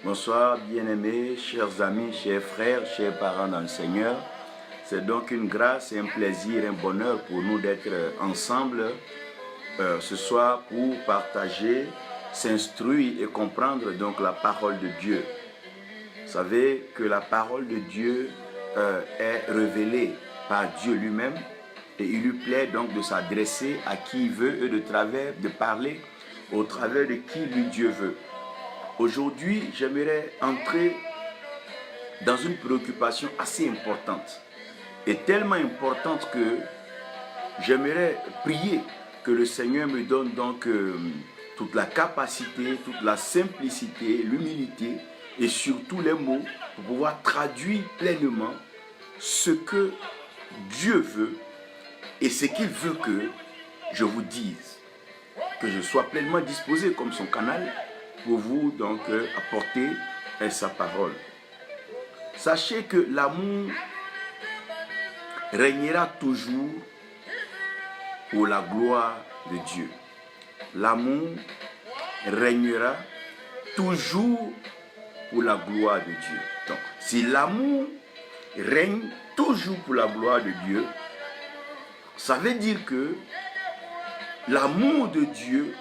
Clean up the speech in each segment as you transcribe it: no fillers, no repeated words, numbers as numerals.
Bonsoir bien-aimés, chers amis, chers frères, chers parents dans le Seigneur. C'est donc une grâce, un plaisir, un bonheur pour nous d'être ensemble ce soir pour partager, s'instruire et comprendre donc la parole de Dieu. Vous savez que la parole de Dieu est révélée par Dieu lui-même et il lui plaît donc de s'adresser à qui il veut et de parler au travers de qui lui Dieu veut. Aujourd'hui, j'aimerais entrer dans une préoccupation assez importante et tellement importante que j'aimerais prier que le Seigneur me donne donc toute la capacité, toute la simplicité, l'humilité et surtout les mots pour pouvoir traduire pleinement ce que Dieu veut et ce qu'il veut que je vous dise, que je sois pleinement disposé comme son canal pour vous donc apporter sa parole. Sachez que l'amour régnera toujours pour la gloire de Dieu. L'amour régnera toujours pour la gloire de Dieu. Donc, si l'amour règne toujours pour la gloire de Dieu, ça veut dire que l'amour de Dieu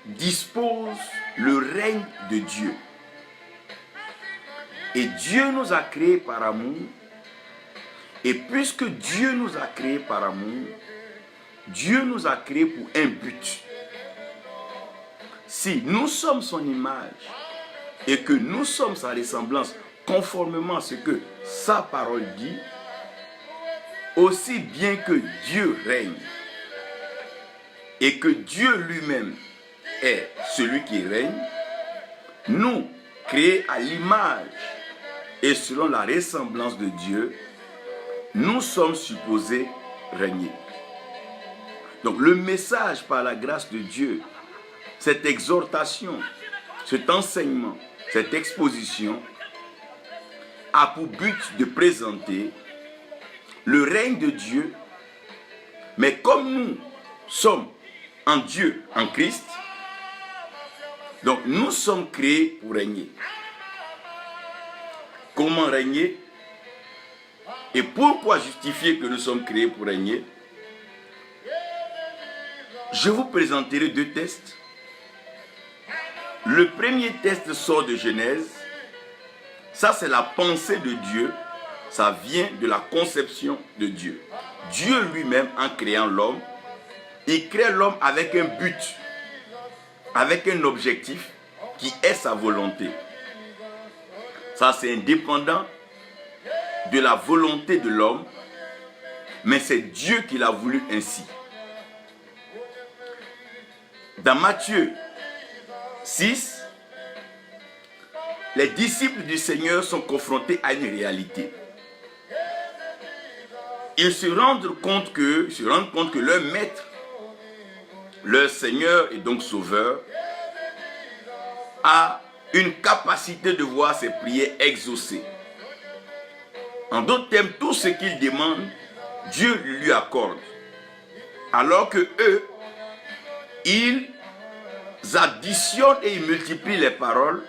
dispose le règne de Dieu. Et Dieu nous a créés par amour. Et puisque Dieu nous a créés par amour, Dieu nous a créés pour un but. Si nous sommes son image et que nous sommes sa ressemblance conformément à ce que sa parole dit, aussi bien que Dieu règne et que Dieu lui-même est celui qui règne, nous, créés à l'image et selon la ressemblance de Dieu, nous sommes supposés régner. Donc le message par la grâce de Dieu, cette exhortation, cet enseignement, cette exposition a pour but de présenter le règne de Dieu, mais comme nous sommes en Dieu, en Christ, donc nous sommes créés pour régner. Comment régner? Et pourquoi justifier que nous sommes créés pour régner? Je vous présenterai deux tests. Le premier test sort de Genèse. Ça, c'est la pensée de Dieu. Ça vient de la conception de Dieu. Dieu lui-même, en créant l'homme, il crée l'homme avec un but. avec un objectif qui est sa volonté. Ça, c'est indépendant de la volonté de l'homme, mais c'est Dieu qui l'a voulu ainsi. Dans Matthieu 6, les disciples du Seigneur sont confrontés à une réalité. Ils se rendent compte que leur maître, leur Seigneur et donc Sauveur, a une capacité de voir ses prières exaucées. En d'autres termes, tout ce qu'il demande, Dieu lui accorde. Alors que eux, ils additionnent et ils multiplient les paroles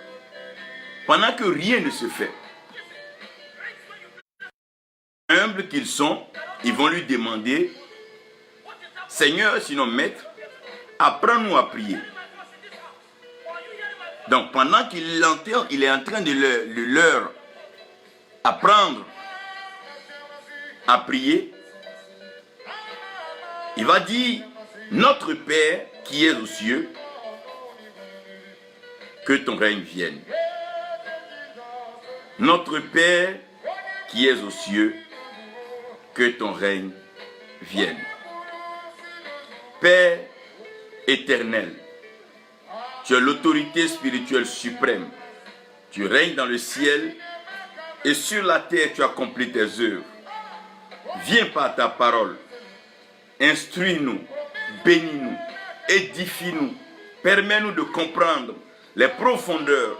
pendant que rien ne se fait. Humbles qu'ils sont, ils vont lui demander, Seigneur, sinon Maître, apprends-nous à prier. Donc pendant qu'il est en train de leur apprendre à prier, il va dire, notre Père qui est aux cieux, que ton règne vienne. Notre Père qui est aux cieux, que ton règne vienne. Père éternel, tu as l'autorité spirituelle suprême. Tu règnes dans le ciel et sur la terre tu accomplis tes œuvres. Viens par ta parole, instruis-nous, bénis-nous, édifie-nous, permets-nous de comprendre les profondeurs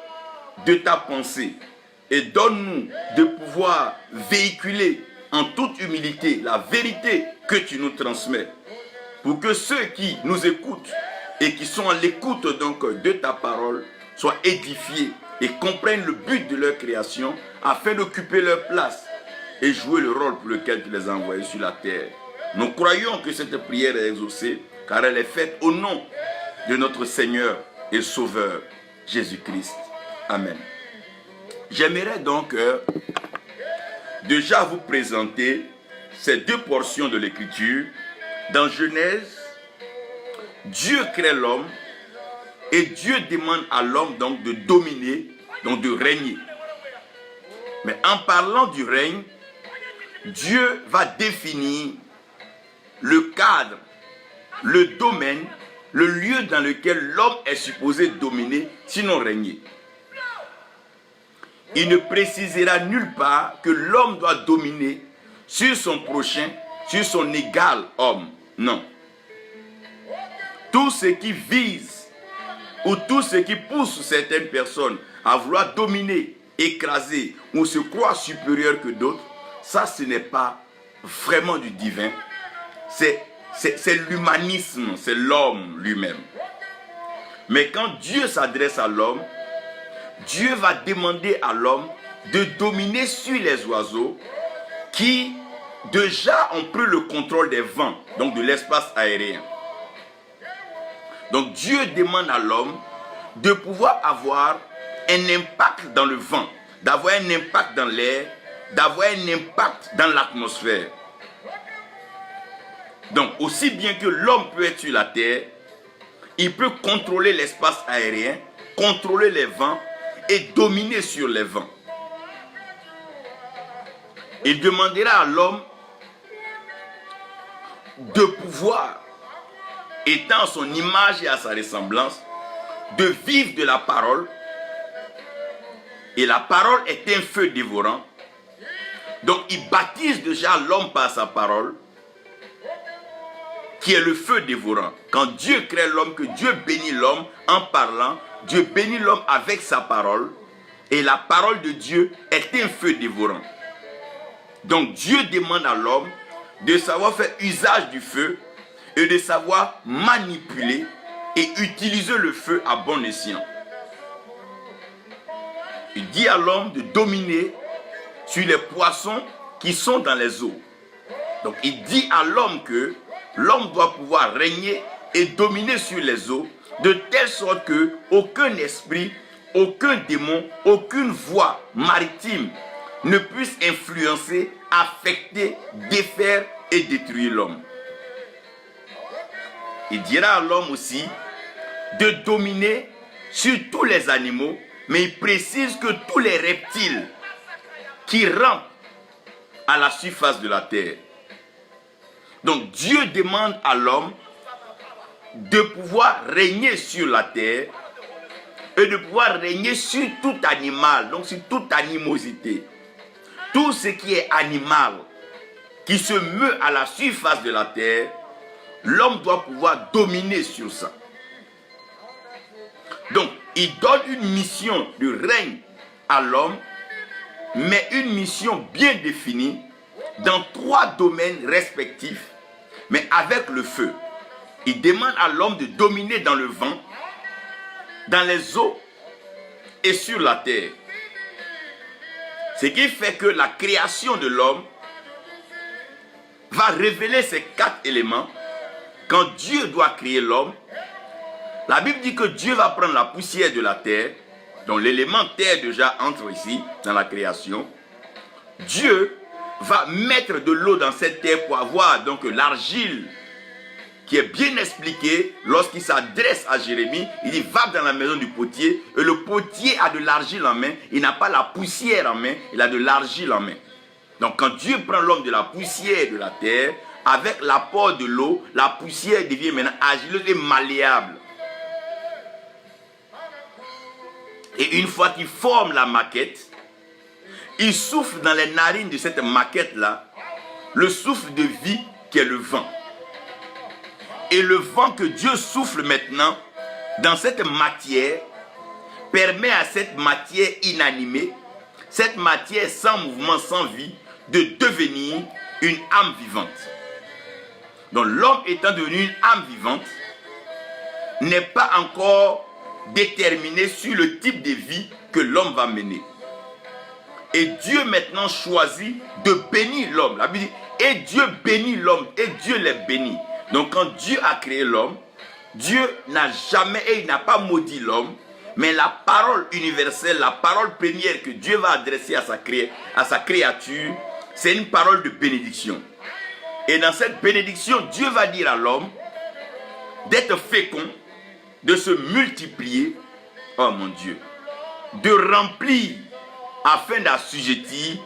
de ta pensée et donne-nous de pouvoir véhiculer en toute humilité la vérité que tu nous transmets, pour que ceux qui nous écoutent et qui sont à l'écoute donc de ta parole soient édifiés et comprennent le but de leur création afin d'occuper leur place et jouer le rôle pour lequel tu les as envoyés sur la terre. Nous croyons que cette prière est exaucée car elle est faite au nom de notre Seigneur et Sauveur Jésus-Christ. Amen. J'aimerais donc déjà vous présenter ces deux portions de l'Écriture. Dans Genèse, Dieu crée l'homme et Dieu demande à l'homme donc de dominer, donc de régner. Mais en parlant du règne, Dieu va définir le cadre, le domaine, le lieu dans lequel l'homme est supposé dominer, sinon régner. Il ne précisera nulle part que l'homme doit dominer sur son prochain, sur son égal homme. Non. Tout ce qui vise ou tout ce qui pousse certaines personnes à vouloir dominer, écraser ou se croire supérieur que d'autres, ça ce n'est pas vraiment du divin. C'est l'humanisme, c'est l'homme lui-même. Mais quand Dieu s'adresse à l'homme, Dieu va demander à l'homme de dominer sur les oiseaux qui déjà ont pris le contrôle des vents, donc de l'espace aérien. Donc Dieu demande à l'homme de pouvoir avoir un impact dans le vent, d'avoir un impact dans l'air, d'avoir un impact dans l'atmosphère. Donc aussi bien que l'homme peut être sur la terre, il peut contrôler l'espace aérien, contrôler les vents et dominer sur les vents. Il demandera à l'homme de pouvoir, étant à son image et à sa ressemblance, de vivre de la parole. Et la parole est un feu dévorant. Donc il baptise déjà l'homme par sa parole, qui est le feu dévorant. Quand Dieu crée l'homme, que Dieu bénit l'homme en parlant, Dieu bénit l'homme avec sa parole, et la parole de Dieu est un feu dévorant. Donc Dieu demande à l'homme de savoir faire usage du feu et de savoir manipuler et utiliser le feu à bon escient. Il dit à l'homme de dominer sur les poissons qui sont dans les eaux. Donc il dit à l'homme que l'homme doit pouvoir régner et dominer sur les eaux, de telle sorte que aucun esprit, aucun démon, aucune voix maritime ne puisse influencer, affecter, défaire et détruire l'homme. Il dira à l'homme aussi de dominer sur tous les animaux, mais il précise que tous les reptiles qui rampent à la surface de la terre. Donc Dieu demande à l'homme de pouvoir régner sur la terre et de pouvoir régner sur tout animal, donc sur toute animosité. Tout ce qui est animal, qui se meut à la surface de la terre, l'homme doit pouvoir dominer sur ça. Donc, il donne une mission de règne à l'homme, mais une mission bien définie dans 3 domaines respectifs, mais avec le feu. Il demande à l'homme de dominer dans le vent, dans les eaux et sur la terre. Ce qui fait que la création de l'homme va révéler ces 4 éléments. Quand Dieu doit créer l'homme, la Bible dit que Dieu va prendre la poussière de la terre, donc l'élément terre déjà entre ici dans la création. Dieu va mettre de l'eau dans cette terre pour avoir donc l'argile qui est bien expliqué lorsqu'il s'adresse à Jérémie. Il dit va dans la maison du potier, et le potier a de l'argile en main, il n'a pas la poussière en main, il a de l'argile en main. Donc quand Dieu prend l'homme de la poussière de la terre, avec l'apport de l'eau, la poussière devient maintenant agileuse et malléable. Et une fois qu'il forme la maquette, il souffle dans les narines de cette maquette-là le souffle de vie qui est le vent. Et le vent que Dieu souffle maintenant dans cette matière permet à cette matière inanimée, cette matière sans mouvement, sans vie, de devenir une âme vivante. Donc l'homme étant devenu une âme vivante, n'est pas encore déterminé sur le type de vie que l'homme va mener. Et Dieu maintenant choisit de bénir l'homme. La Bible dit, et Dieu bénit l'homme, et Dieu les bénit. Donc quand Dieu a créé l'homme, Dieu n'a jamais, et il n'a pas maudit l'homme, mais la parole universelle, la parole première que Dieu va adresser à sa créature, c'est une parole de bénédiction. Et dans cette bénédiction, Dieu va dire à l'homme d'être fécond, de se multiplier, oh mon Dieu, de remplir afin d'assujettir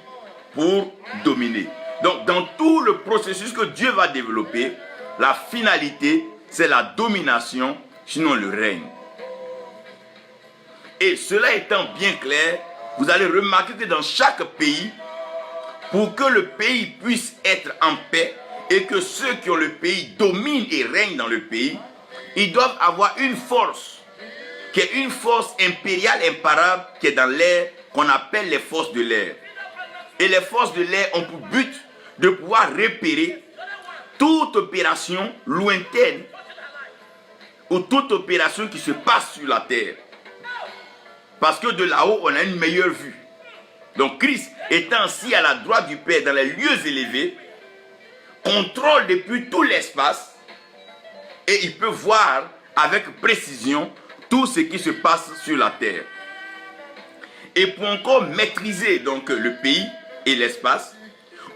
pour dominer. Donc dans tout le processus que Dieu va développer, la finalité, c'est la domination, sinon le règne. Et cela étant bien clair, vous allez remarquer que dans chaque pays, pour que le pays puisse être en paix et que ceux qui ont le pays dominent et règnent dans le pays, ils doivent avoir une force, qui est une force impériale imparable, qui est dans l'air, qu'on appelle les forces de l'air. Et les forces de l'air ont pour but de pouvoir repérer toute opération lointaine ou toute opération qui se passe sur la terre. Parce que de là-haut, on a une meilleure vue. Donc Christ, étant assis à la droite du Père dans les lieux élevés, contrôle depuis tout l'espace et il peut voir avec précision tout ce qui se passe sur la terre. Et pour encore maîtriser donc le pays et l'espace,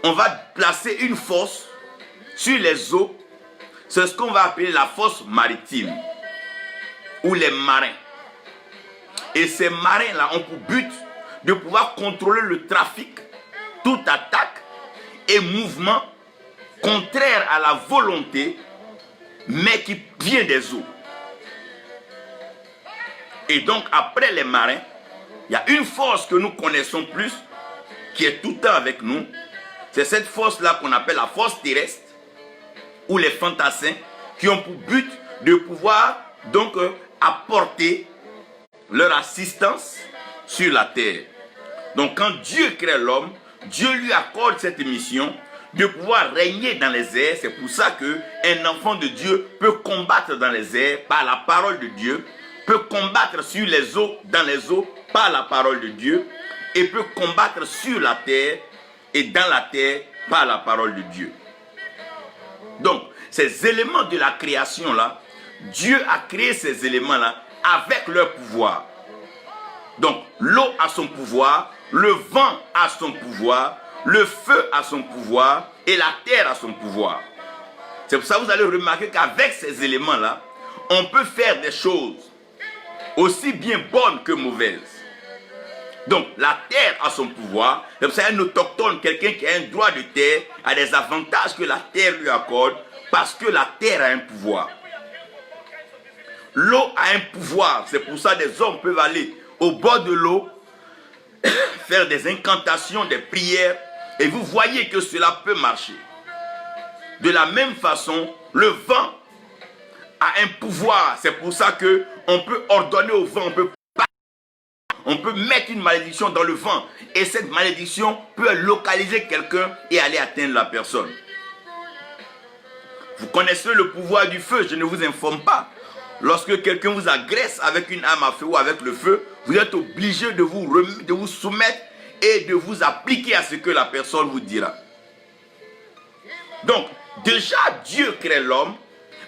on va placer une force sur les eaux. C'est ce qu'on va appeler la force maritime ou les marins. Et ces marins-là ont pour but de pouvoir contrôler le trafic, toute attaque et mouvement contraire à la volonté, mais qui vient des eaux. Et donc après les marins, il y a une force que nous connaissons plus, qui est tout le temps avec nous. C'est cette force-là qu'on appelle la force terrestre, ou les fantassins, qui ont pour but de pouvoir donc apporter leur assistance sur la terre. Donc quand Dieu crée l'homme, Dieu lui accorde cette mission de pouvoir régner dans les airs. C'est pour ça qu'un enfant de Dieu peut combattre dans les airs par la parole de Dieu, peut combattre sur les eaux, dans les eaux, par la parole de Dieu, et peut combattre sur la terre et dans la terre par la parole de Dieu. Donc, ces éléments de la création-là, Dieu a créé ces éléments-là avec leur pouvoir. Donc, l'eau a son pouvoir, le vent a son pouvoir, le feu a son pouvoir et la terre a son pouvoir. C'est pour ça que vous allez remarquer qu'avec ces éléments-là, on peut faire des choses aussi bien bonnes que mauvaises. Donc, la terre a son pouvoir. C'est pour ça un autochtone, quelqu'un qui a un droit de terre, a des avantages que la terre lui accorde parce que la terre a un pouvoir. L'eau a un pouvoir. C'est pour ça que des hommes peuvent aller au bord de l'eau, faire des incantations, des prières, et vous voyez que cela peut marcher. De la même façon, le vent a un pouvoir. C'est pour ça qu'on peut ordonner au vent, on peut mettre une malédiction dans le vent. Et cette malédiction peut localiser quelqu'un et aller atteindre la personne. Vous connaissez le pouvoir du feu, je ne vous informe pas. Lorsque quelqu'un vous agresse avec une arme à feu ou avec le feu, vous êtes obligé de vous soumettre et de vous appliquer à ce que la personne vous dira. Donc, déjà Dieu crée l'homme,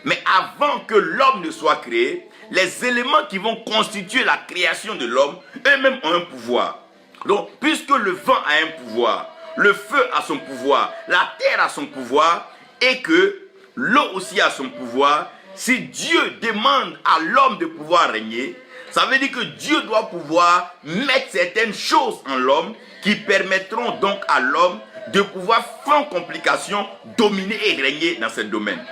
mais avant que l'homme ne soit créé, les éléments qui vont constituer la création de l'homme, eux-mêmes ont un pouvoir. Donc, puisque le vent a un pouvoir, le feu a son pouvoir, la terre a son pouvoir, et que l'eau aussi a son pouvoir, si Dieu demande à l'homme de pouvoir régner, ça veut dire que Dieu doit pouvoir mettre certaines choses en l'homme qui permettront donc à l'homme de pouvoir, sans complication, dominer et régner dans ce domaine.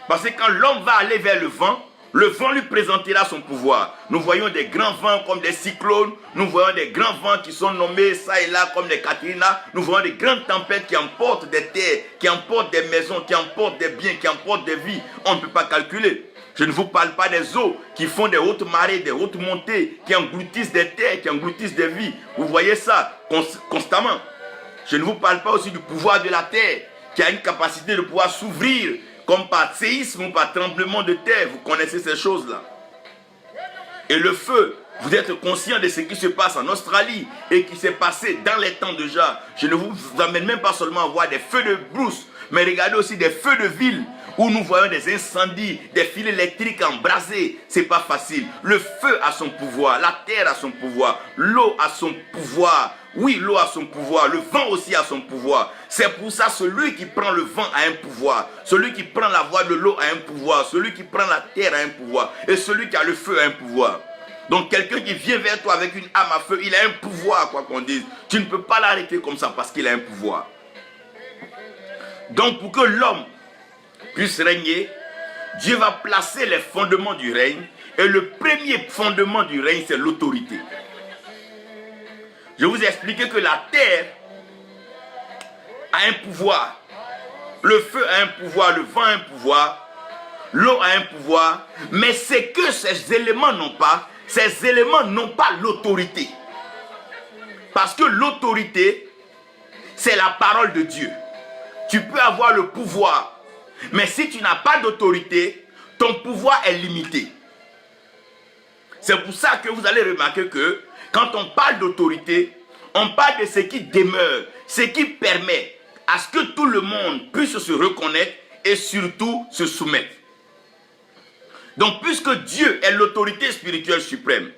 Parce que quand l'homme va aller vers le vent lui présentera son pouvoir. Nous voyons des grands vents comme des cyclones, nous voyons des grands vents qui sont nommés ça et là comme des Katrina, nous voyons des grandes tempêtes qui emportent des terres, qui emportent des maisons, qui emportent des biens, qui emportent des vies. On ne peut pas calculer. Je ne vous parle pas des eaux qui font des hautes marées, des hautes montées, qui engloutissent des terres, qui engloutissent des vies. Vous voyez ça constamment. Je ne vous parle pas aussi du pouvoir de la terre, qui a une capacité de pouvoir s'ouvrir, comme par séisme ou par tremblement de terre. Vous connaissez ces choses-là. Et le feu, vous êtes conscient de ce qui se passe en Australie et qui s'est passé dans les temps déjà. Je ne vous amène même pas seulement à voir des feux de brousse, mais regardez aussi des feux de ville où nous voyons des incendies, des fils électriques embrasés. C'est pas facile. Le feu a son pouvoir, la terre a son pouvoir, l'eau a son pouvoir. Oui, l'eau a son pouvoir, le vent aussi a son pouvoir. C'est pour ça celui qui prend le vent a un pouvoir. Celui qui prend la voie de l'eau a un pouvoir. Celui qui prend la terre a un pouvoir. Et celui qui a le feu a un pouvoir. Donc quelqu'un qui vient vers toi avec une arme à feu, il a un pouvoir, quoi qu'on dise. Tu ne peux pas l'arrêter comme ça parce qu'il a un pouvoir. Donc pour que l'homme puisse régner, Dieu va placer les fondements du règne. Et le premier fondement du règne, c'est l'autorité. Je vous ai expliqué que la terre a un pouvoir. Le feu a un pouvoir, le vent a un pouvoir, l'eau a un pouvoir. Mais c'est que ces éléments n'ont pas, ces éléments n'ont pas l'autorité. Parce que l'autorité, c'est la parole de Dieu. Tu peux avoir le pouvoir, mais si tu n'as pas d'autorité, ton pouvoir est limité. C'est pour ça que vous allez remarquer que quand on parle d'autorité, on parle de ce qui demeure, ce qui permet à ce que tout le monde puisse se reconnaître et surtout se soumettre. Donc puisque Dieu est l'autorité spirituelle suprême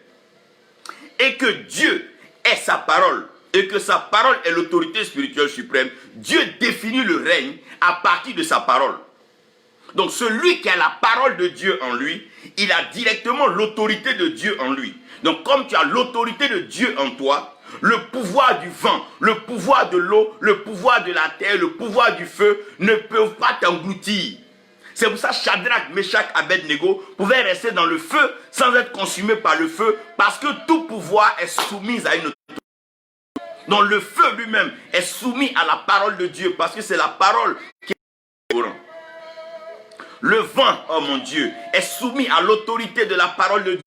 et que Dieu est sa parole et que sa parole est l'autorité spirituelle suprême, Dieu définit le règne à partir de sa parole. Donc celui qui a la parole de Dieu en lui, il a directement l'autorité de Dieu en lui. Donc comme tu as l'autorité de Dieu en toi, le pouvoir du vent, le pouvoir de l'eau, le pouvoir de la terre, le pouvoir du feu ne peuvent pas t'engloutir. C'est pour ça que Shadrach, Meshach, Abednego pouvaient rester dans le feu sans être consumés par le feu parce que tout pouvoir est soumis à une autorité. Donc le feu lui-même est soumis à la parole de Dieu parce que c'est la parole qui est courant. Le vent, oh mon Dieu, est soumis à l'autorité de la parole de Dieu.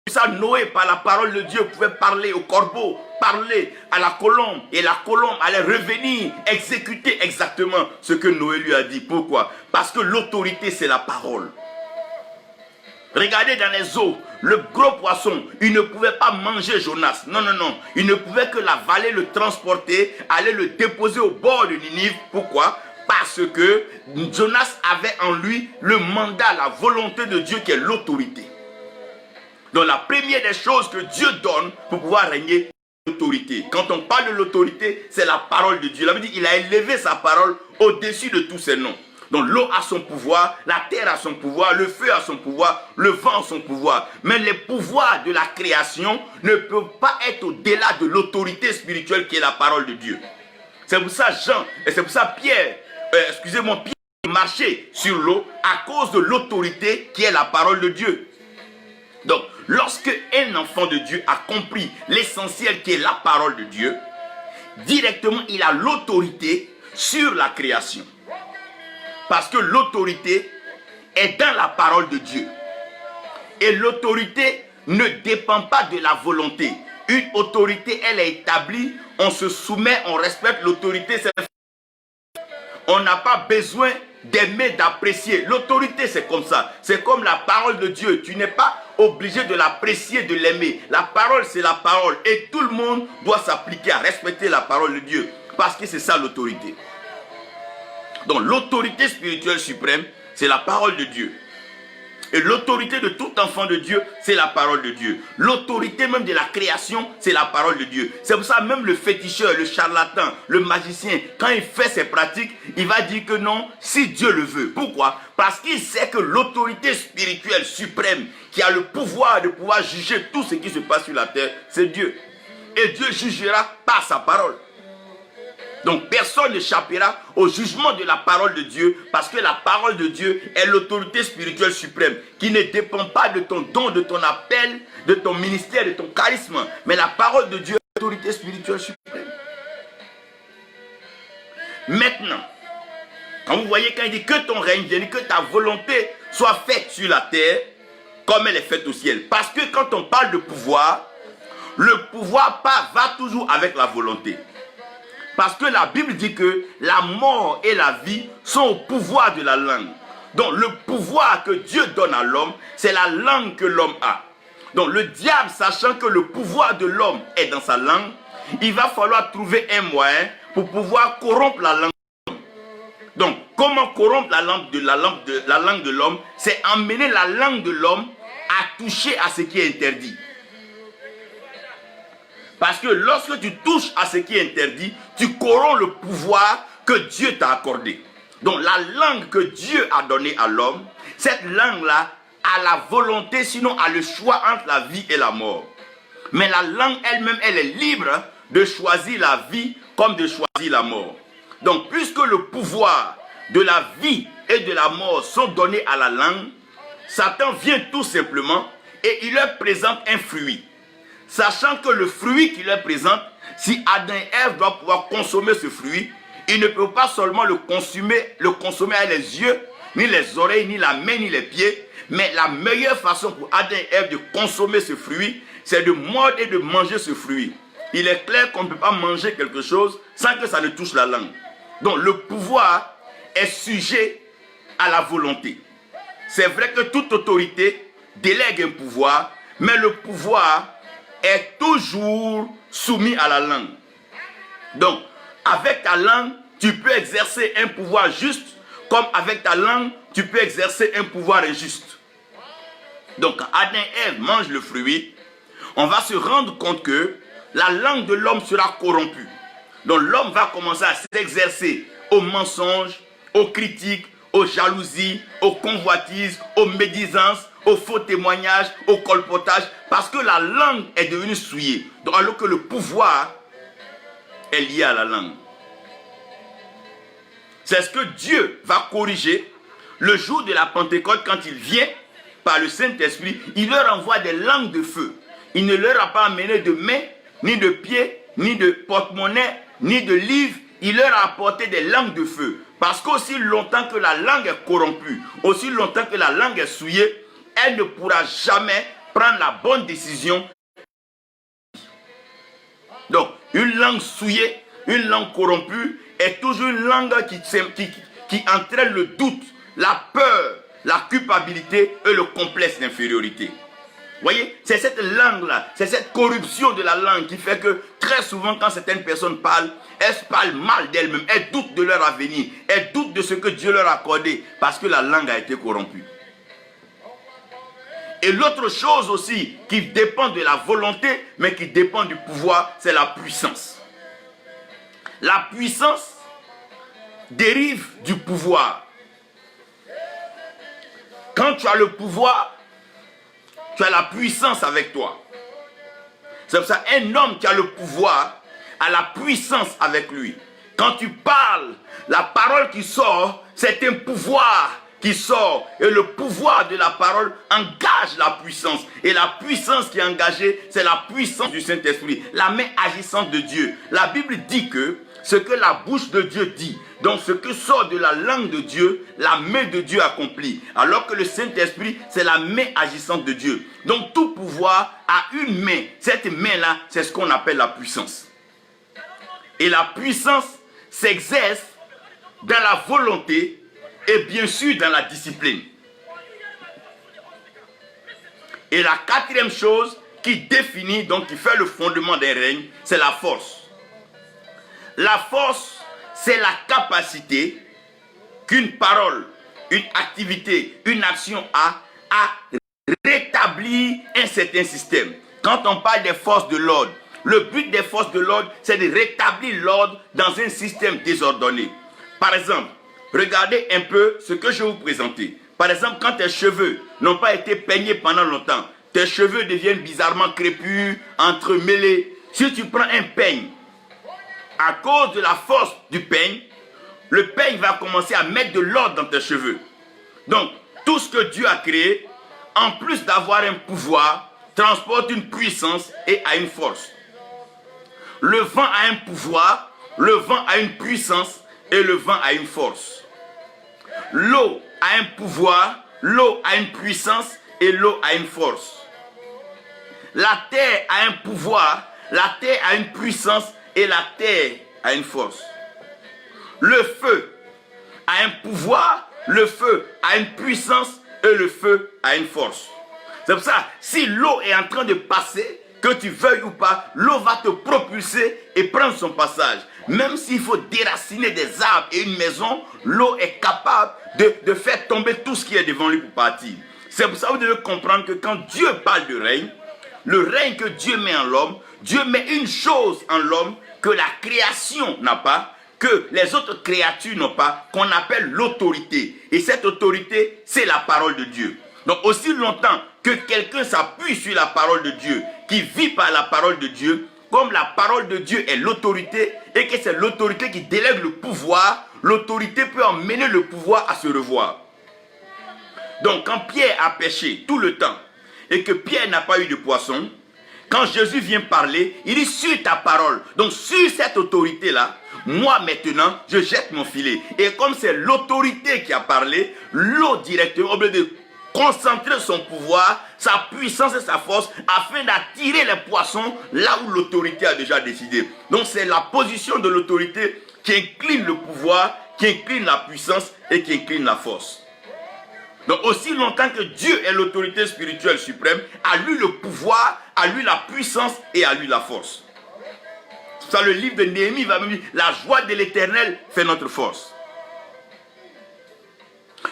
Ça, Noé, par la parole de Dieu, pouvait parler au corbeau, parler à la colombe, et la colombe allait revenir, exécuter exactement ce que Noé lui a dit. Pourquoi? Parce que l'autorité, c'est la parole. Regardez dans les eaux, le gros poisson, il ne pouvait pas manger Jonas. Non, non, non. Il ne pouvait que l'avaler, le transporter, aller le déposer au bord de Ninive. Pourquoi? Parce que Jonas avait en lui le mandat, la volonté de Dieu qui est l'autorité. Donc la première des choses que Dieu donne pour pouvoir régner, c'est l'autorité. Quand on parle de l'autorité, c'est la parole de Dieu. Il a dit qu'il a élevé sa parole au-dessus de tous ses noms. Donc l'eau a son pouvoir, la terre a son pouvoir, le feu a son pouvoir, le vent a son pouvoir. Mais les pouvoirs de la création ne peuvent pas être au-delà de l'autorité spirituelle qui est la parole de Dieu. C'est pour ça Jean, et c'est pour ça Pierre marchait sur l'eau à cause de l'autorité qui est la parole de Dieu. Donc, lorsque un enfant de Dieu a compris l'essentiel qui est la parole de Dieu, directement il a l'autorité sur la création. Parce que l'autorité est dans la parole de Dieu. Et l'autorité ne dépend pas de la volonté. Une autorité, elle est établie, on se soumet, on respecte l'autorité. On n'a pas besoin d'aimer, d'apprécier. L'autorité, c'est comme ça. C'est comme la parole de Dieu. Tu n'es pas obligé de l'apprécier, de l'aimer. La parole, c'est la parole. Et tout le monde doit s'appliquer à respecter la parole de Dieu. Parce que c'est ça l'autorité. Donc l'autorité spirituelle suprême, c'est la parole de Dieu. Et l'autorité de tout enfant de Dieu, c'est la parole de Dieu. L'autorité même de la création, c'est la parole de Dieu. C'est pour ça même le féticheur, le charlatan, le magicien, quand il fait ses pratiques, il va dire que non, si Dieu le veut. Pourquoi? Parce qu'il sait que l'autorité spirituelle suprême, qui a le pouvoir de pouvoir juger tout ce qui se passe sur la terre, c'est Dieu. Et Dieu jugera par sa parole. Donc personne n'échappera au jugement de la parole de Dieu, parce que la parole de Dieu est l'autorité spirituelle suprême qui ne dépend pas de ton don, de ton appel, de ton ministère, de ton charisme, mais la parole de Dieu est l'autorité spirituelle suprême. Maintenant, quand vous voyez quand il dit que ton règne vienne, que ta volonté soit faite sur la terre comme elle est faite au ciel. Parce que quand on parle de pouvoir, le pouvoir va toujours avec la volonté. Parce que la Bible dit que la mort et la vie sont au pouvoir de la langue. Donc le pouvoir que Dieu donne à l'homme, c'est la langue que l'homme a. Donc le diable, sachant que le pouvoir de l'homme est dans sa langue, il va falloir trouver un moyen pour pouvoir corrompre la langue. Donc comment corrompre la langue de l'homme? C'est emmener la langue de l'homme à toucher à ce qui est interdit. Parce que lorsque tu touches à ce qui est interdit, tu corromps le pouvoir que Dieu t'a accordé. Donc la langue que Dieu a donnée à l'homme, cette langue-là a la volonté, sinon a le choix entre la vie et la mort. Mais la langue elle-même, elle est libre de choisir la vie comme de choisir la mort. Donc puisque le pouvoir de la vie et de la mort sont donnés à la langue, Satan vient tout simplement et il leur présente un fruit. Sachant que le fruit qu'il leur présente, si Adam et Ève doivent pouvoir consommer ce fruit, ils ne peuvent pas seulement le consommer avec les yeux, ni les oreilles, ni la main, ni les pieds, mais la meilleure façon pour Adam et Ève de consommer ce fruit, c'est de mordre et de manger ce fruit. Il est clair qu'on ne peut pas manger quelque chose sans que ça ne touche la langue. Donc le pouvoir est sujet à la volonté. C'est vrai que toute autorité délègue un pouvoir, mais le pouvoir est toujours soumis à la langue. Donc, avec ta langue, tu peux exercer un pouvoir juste, comme avec ta langue, tu peux exercer un pouvoir injuste. Donc, quand Adam et Ève mangent le fruit, on va se rendre compte que la langue de l'homme sera corrompue. Donc, l'homme va commencer à s'exercer aux mensonges, aux critiques, aux jalousies, aux convoitises, aux médisances, aux faux témoignages, au colpotage, parce que la langue est devenue souillée. Donc alors que le pouvoir est lié à la langue. C'est ce que Dieu va corriger le jour de la Pentecôte quand il vient par le Saint-Esprit. Il leur envoie des langues de feu. Il ne leur a pas amené de main, ni de pied, ni de porte-monnaie, ni de livre. Il leur a apporté des langues de feu. Parce qu'aussi longtemps que la langue est corrompue, aussi longtemps que la langue est souillée, elle ne pourra jamais prendre la bonne décision. Donc, une langue souillée, une langue corrompue est toujours une langue qui entraîne le doute, la peur, la culpabilité et le complexe d'infériorité. Vous voyez, c'est cette langue-là, c'est cette corruption de la langue qui fait que très souvent quand certaines personnes parlent, elles parlent mal d'elles-mêmes, elles doutent de leur avenir, elles doutent de ce que Dieu leur a accordé parce que la langue a été corrompue. Et l'autre chose aussi qui dépend de la volonté, mais qui dépend du pouvoir, c'est la puissance. La puissance dérive du pouvoir. Quand tu as le pouvoir, tu as la puissance avec toi. C'est pour ça qu'un homme qui a le pouvoir a la puissance avec lui. Quand tu parles, la parole qui sort, c'est un pouvoir qui sort. Et le pouvoir de la parole engage la puissance. Et la puissance qui est engagée, c'est la puissance du Saint-Esprit, la main agissante de Dieu. La Bible dit que ce que la bouche de Dieu dit, donc ce que sort de la langue de Dieu, la main de Dieu accomplit. Alors que le Saint-Esprit, c'est la main agissante de Dieu. Donc tout pouvoir a une main. Cette main-là, c'est ce qu'on appelle la puissance. Et la puissance s'exerce dans la volonté et bien sûr dans la discipline. Et la quatrième chose qui définit, donc qui fait le fondement d'un règne, c'est la force. La force, c'est la capacité qu'une parole, une activité, une action a à rétablir un certain système. Quand on parle des forces de l'ordre, le but des forces de l'ordre, c'est de rétablir l'ordre dans un système désordonné. Par exemple, regardez un peu ce que je vais vous présenter. Par exemple, quand tes cheveux n'ont pas été peignés pendant longtemps, tes cheveux deviennent bizarrement crépus, entremêlés. Si tu prends un peigne, à cause de la force du peigne, le peigne va commencer à mettre de l'ordre dans tes cheveux. Donc, tout ce que Dieu a créé, en plus d'avoir un pouvoir, transporte une puissance et a une force. Le vent a un pouvoir, le vent a une puissance et le vent a une force. L'eau a un pouvoir, l'eau a une puissance et l'eau a une force. La terre a un pouvoir, la terre a une puissance et la terre a une force. Le feu a un pouvoir, le feu a une puissance et le feu a une force. C'est pour ça, si l'eau est en train de passer, que tu veuilles ou pas, l'eau va te propulser et prendre son passage. Même s'il faut déraciner des arbres et une maison, l'eau est capable de faire tomber tout ce qui est devant lui pour partir. C'est pour ça que vous devez comprendre que quand Dieu parle de règne, le règne que Dieu met en l'homme, Dieu met une chose en l'homme que la création n'a pas, que les autres créatures n'ont pas, qu'on appelle l'autorité. Et cette autorité, c'est la parole de Dieu. Donc aussi longtemps que quelqu'un s'appuie sur la parole de Dieu, qui vit par la parole de Dieu, comme la parole de Dieu est l'autorité, et que c'est l'autorité qui délègue le pouvoir, l'autorité peut emmener le pouvoir à se revoir. Donc quand Pierre a péché tout le temps, et que Pierre n'a pas eu de poisson, quand Jésus vient parler, il dit sur ta parole. Donc sur cette autorité-là, moi maintenant, je jette mon filet. Et comme c'est l'autorité qui a parlé, l'eau directement, au lieu de concentrer son pouvoir, sa puissance et sa force, afin d'attirer les poissons là où l'autorité a déjà décidé. Donc c'est la position de l'autorité qui incline le pouvoir, qui incline la puissance et qui incline la force. Donc aussi longtemps que Dieu est l'autorité spirituelle suprême, à lui le pouvoir, à lui la puissance et à lui la force. C'est ça le livre de Néhémie va me dire, la joie de l'Éternel fait notre force.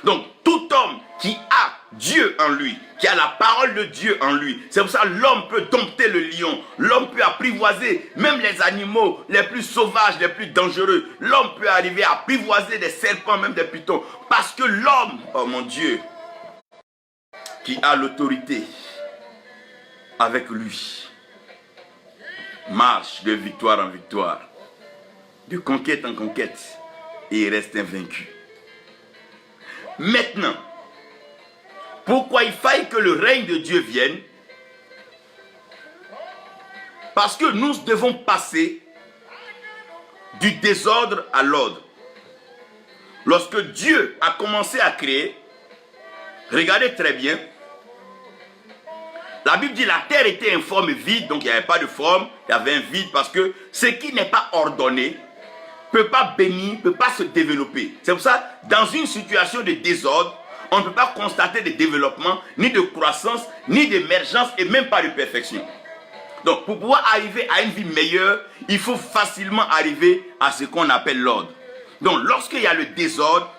Donc tout homme qui a Dieu en lui, qui a la parole de Dieu en lui, c'est pour ça que l'homme peut dompter le lion, l'homme peut apprivoiser même les animaux les plus sauvages, les plus dangereux. L'homme peut arriver à apprivoiser des serpents, même des pythons, parce que l'homme, oh mon Dieu, qui a l'autorité avec lui, marche de victoire en victoire, de conquête en conquête, et il reste invaincu. Maintenant, pourquoi il faille que le règne de Dieu vienne? Parce que nous devons passer du désordre à l'ordre. Lorsque Dieu a commencé à créer, regardez très bien, la Bible dit la terre était informe et vide, donc il n'y avait pas de forme, il y avait un vide parce que ce qui n'est pas ordonné ne peut pas bénir, ne peut pas se développer. C'est pour ça, dans une situation de désordre, on ne peut pas constater de développement, ni de croissance, ni d'émergence et même pas de perfection. Donc pour pouvoir arriver à une vie meilleure, il faut facilement arriver à ce qu'on appelle l'ordre. Donc lorsqu'il y a le désordre,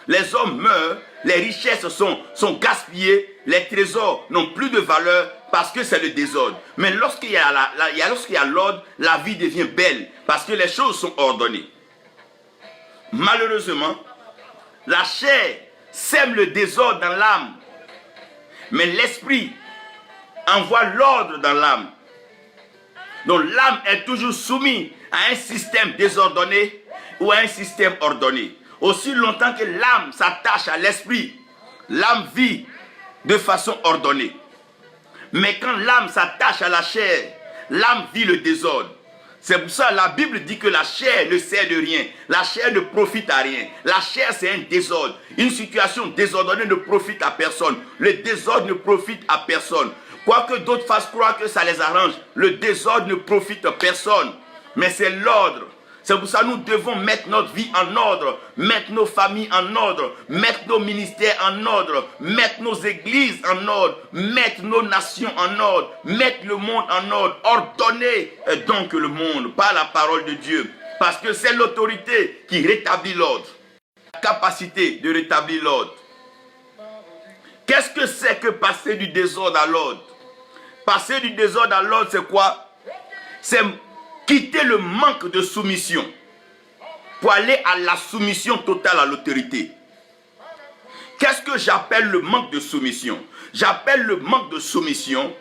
les hommes meurent, les richesses sont gaspillées, les trésors n'ont plus de valeur parce que c'est le désordre. Mais lorsqu'il y a l'ordre, la vie devient belle parce que les choses sont ordonnées. Malheureusement, la chair sème le désordre dans l'âme Mais l'esprit envoie l'ordre dans l'âme. Donc l'âme est toujours soumise à un système désordonné ou à un système ordonné. Aussi longtemps que l'âme s'attache à l'esprit, l'âme vit de façon ordonnée. Mais quand l'âme s'attache à la chair, l'âme vit le désordre. C'est pour ça que la Bible dit que la chair ne sert de rien. La chair ne profite à rien. La chair, c'est un désordre. Une situation désordonnée ne profite à personne. Le désordre ne profite à personne. Quoique d'autres fassent croire que ça les arrange, le désordre ne profite à personne. Mais c'est l'ordre. C'est pour ça que nous devons mettre notre vie en ordre, mettre nos familles en ordre, mettre nos ministères en ordre, mettre nos églises en ordre, mettre nos nations en ordre, mettre le monde en ordre, ordonner donc le monde par la parole de Dieu. Parce que c'est l'autorité qui rétablit l'ordre, la capacité de rétablir l'ordre. Qu'est-ce que c'est que passer du désordre à l'ordre? Passer du désordre à l'ordre, c'est quoi? C'est quitter le manque de soumission pour aller à la soumission totale à l'autorité. Qu'est-ce que j'appelle le manque de soumission? J'appelle le manque de soumission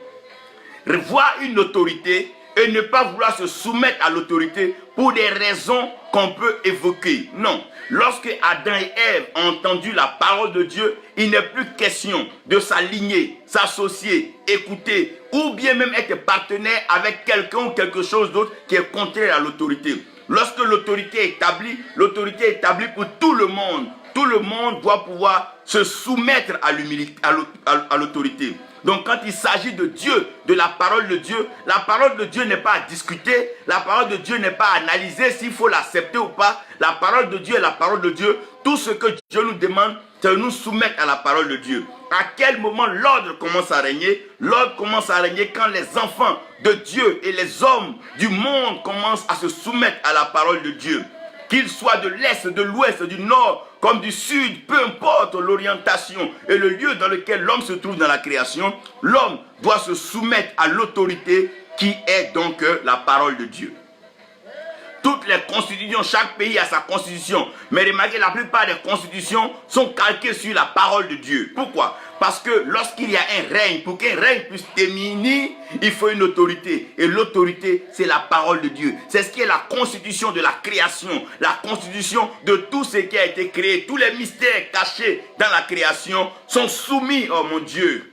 voir une autorité et ne pas vouloir se soumettre à l'autorité pour des raisons qu'on peut évoquer. Non. Lorsque Adam et Ève ont entendu la parole de Dieu, il n'est plus question de s'aligner, s'associer, écouter, ou bien même être partenaire avec quelqu'un ou quelque chose d'autre qui est contraire à l'autorité. Lorsque l'autorité est établie pour tout le monde. Tout le monde doit pouvoir se soumettre à l'autorité. Donc quand il s'agit de Dieu, de la parole de Dieu n'est pas à discuter, la parole de Dieu n'est pas à analyser s'il faut l'accepter ou pas. La parole de Dieu est la parole de Dieu. Tout ce que Dieu nous demande, c'est de nous soumettre à la parole de Dieu. À quel moment l'ordre commence à régner? L'ordre commence à régner quand les enfants de Dieu et les hommes du monde commencent à se soumettre à la parole de Dieu. Qu'ils soient de l'Est, de l'Ouest, du Nord, comme du Sud, peu importe l'orientation et le lieu dans lequel l'homme se trouve dans la création, l'homme doit se soumettre à l'autorité qui est donc la parole de Dieu. Toutes les constitutions, chaque pays a sa constitution. Mais remarquez, la plupart des constitutions sont calquées sur la parole de Dieu. Pourquoi? Parce que lorsqu'il y a un règne, pour qu'un règne puisse terminer, il faut une autorité. Et l'autorité, c'est la parole de Dieu. C'est ce qui est la constitution de la création. La constitution de tout ce qui a été créé. Tous les mystères cachés dans la création sont soumis, oh mon Dieu,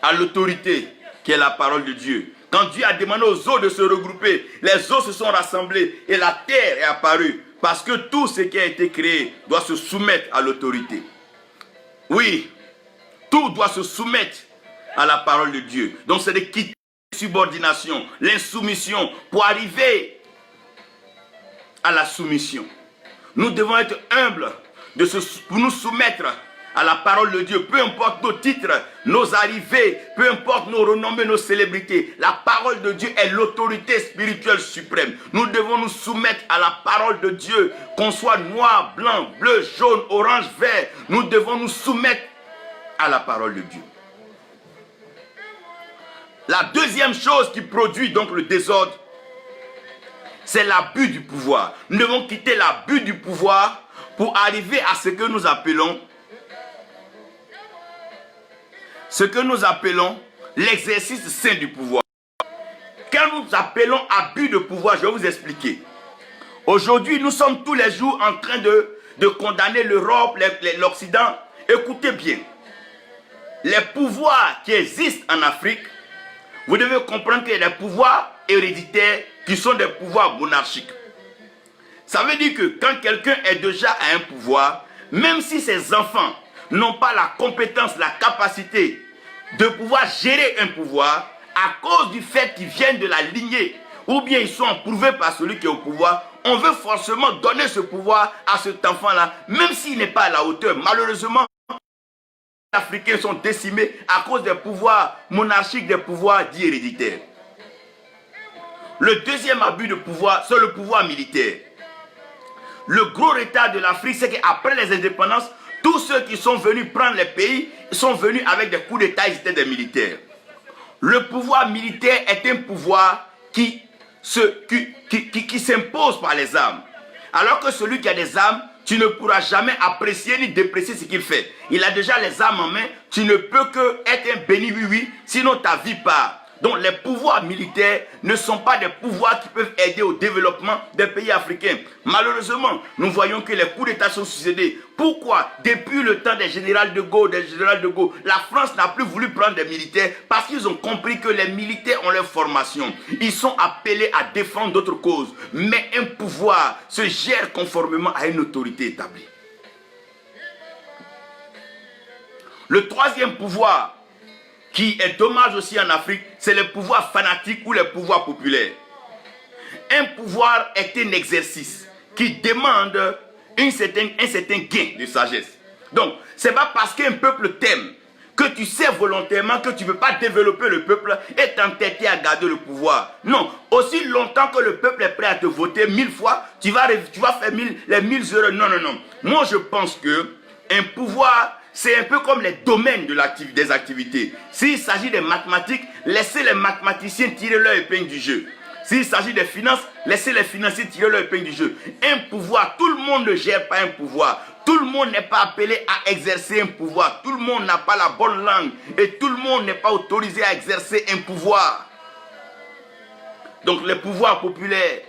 à l'autorité qui est la parole de Dieu. Quand Dieu a demandé aux eaux de se regrouper, les eaux se sont rassemblées et la terre est apparue. Parce que tout ce qui a été créé doit se soumettre à l'autorité. Oui, tout doit se soumettre à la parole de Dieu. Donc c'est de quitter la subordination, l'insoumission pour arriver à la soumission. Nous devons être humbles pour nous soumettre à la parole de Dieu, peu importe nos titres, nos arrivées, peu importe nos renommées, nos célébrités. La parole de Dieu est l'autorité spirituelle suprême. Nous devons nous soumettre à la parole de Dieu, qu'on soit noir, blanc, bleu, jaune, orange, vert. Nous devons nous soumettre à la parole de Dieu. La deuxième chose qui produit donc le désordre, c'est l'abus du pouvoir. Nous devons quitter l'abus du pouvoir pour arriver à ce que nous appelons l'exercice saint du pouvoir. Quand nous appelons abus de pouvoir, je vais vous expliquer. Aujourd'hui, nous sommes tous les jours en train de condamner l'Europe, l'Occident. Écoutez bien, les pouvoirs qui existent en Afrique, vous devez comprendre qu'il y a des pouvoirs héréditaires qui sont des pouvoirs monarchiques. Ça veut dire que quand quelqu'un est déjà à un pouvoir, même si ses enfants n'ont pas la compétence, la capacité de pouvoir gérer un pouvoir, à cause du fait qu'ils viennent de la lignée, ou bien ils sont approuvés par celui qui est au pouvoir, on veut forcément donner ce pouvoir à cet enfant-là, même s'il n'est pas à la hauteur. Malheureusement, les Africains sont décimés à cause des pouvoirs monarchiques, des pouvoirs dits héréditaires. Le deuxième abus de pouvoir, c'est le pouvoir militaire. Le gros retard de l'Afrique, c'est qu'après les indépendances, tous ceux qui sont venus prendre les pays sont venus avec des coups d'État, ils étaient des militaires. Le pouvoir militaire est un pouvoir qui s'impose par les armes. Alors que celui qui a des armes, tu ne pourras jamais apprécier ni déprécier ce qu'il fait. Il a déjà les armes en main, tu ne peux que être un béni oui, sinon ta vie part. Donc les pouvoirs militaires ne sont pas des pouvoirs qui peuvent aider au développement des pays africains. Malheureusement, nous voyons que les coups d'État sont succédés. Pourquoi? Depuis le temps des généraux de Gaulle, la France n'a plus voulu prendre des militaires parce qu'ils ont compris que les militaires ont leur formation. Ils sont appelés à défendre d'autres causes. Mais un pouvoir se gère conformément à une autorité établie. Le troisième pouvoir, qui est dommage aussi en Afrique, c'est le pouvoir fanatique ou le pouvoir populaire. Un pouvoir est un exercice qui demande un certain gain de sagesse. Donc, ce n'est pas parce qu'un peuple t'aime que tu sais volontairement que tu ne peux pas développer le peuple et t'entêter à garder le pouvoir. Non, aussi longtemps que le peuple est prêt à te voter 1000 fois, tu vas faire les 1000 heures. Non. Moi, je pense que un pouvoir, c'est un peu comme les domaines des activités. S'il s'agit des mathématiques, laissez les mathématiciens tirer leur épingle du jeu. S'il s'agit des finances, laissez les financiers tirer leur épingle du jeu. Un pouvoir, tout le monde ne gère pas un pouvoir. Tout le monde n'est pas appelé à exercer un pouvoir. Tout le monde n'a pas la bonne langue. Et tout le monde n'est pas autorisé à exercer un pouvoir. Donc les pouvoirs populaires,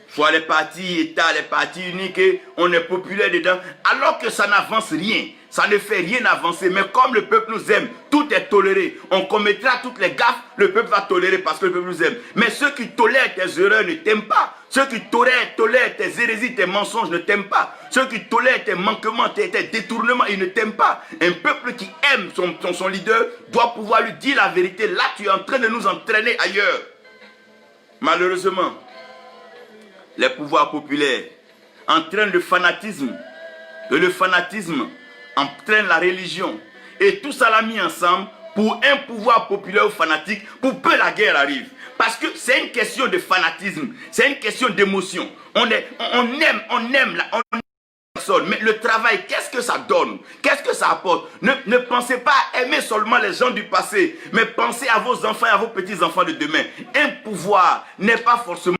soit les partis États, les partis uniques, on est populaire dedans, alors que ça n'avance rien, ça ne fait rien avancer. Mais comme le peuple nous aime, tout est toléré. On commettra toutes les gaffes, le peuple va tolérer parce que le peuple nous aime. Mais ceux qui tolèrent tes erreurs ne t'aiment pas. Ceux qui tolèrent tes hérésies, tes mensonges ne t'aiment pas. Ceux qui tolèrent tes manquements, tes détournements, ils ne t'aiment pas. Un peuple qui aime son leader doit pouvoir lui dire la vérité. Là, tu es en train de nous entraîner ailleurs. Malheureusement, les pouvoirs populaires entraînent le fanatisme. Et le fanatisme entraîne la religion. Et tout ça l'a mis ensemble pour un pouvoir populaire ou fanatique, pour peu la guerre arrive. Parce que c'est une question de fanatisme, c'est une question d'émotion. On aime la personne, mais le travail, qu'est-ce que ça donne? Qu'est-ce que ça apporte? Ne pensez pas à aimer seulement les gens du passé, mais pensez à vos enfants et à vos petits-enfants de demain. Un pouvoir n'est pas forcément...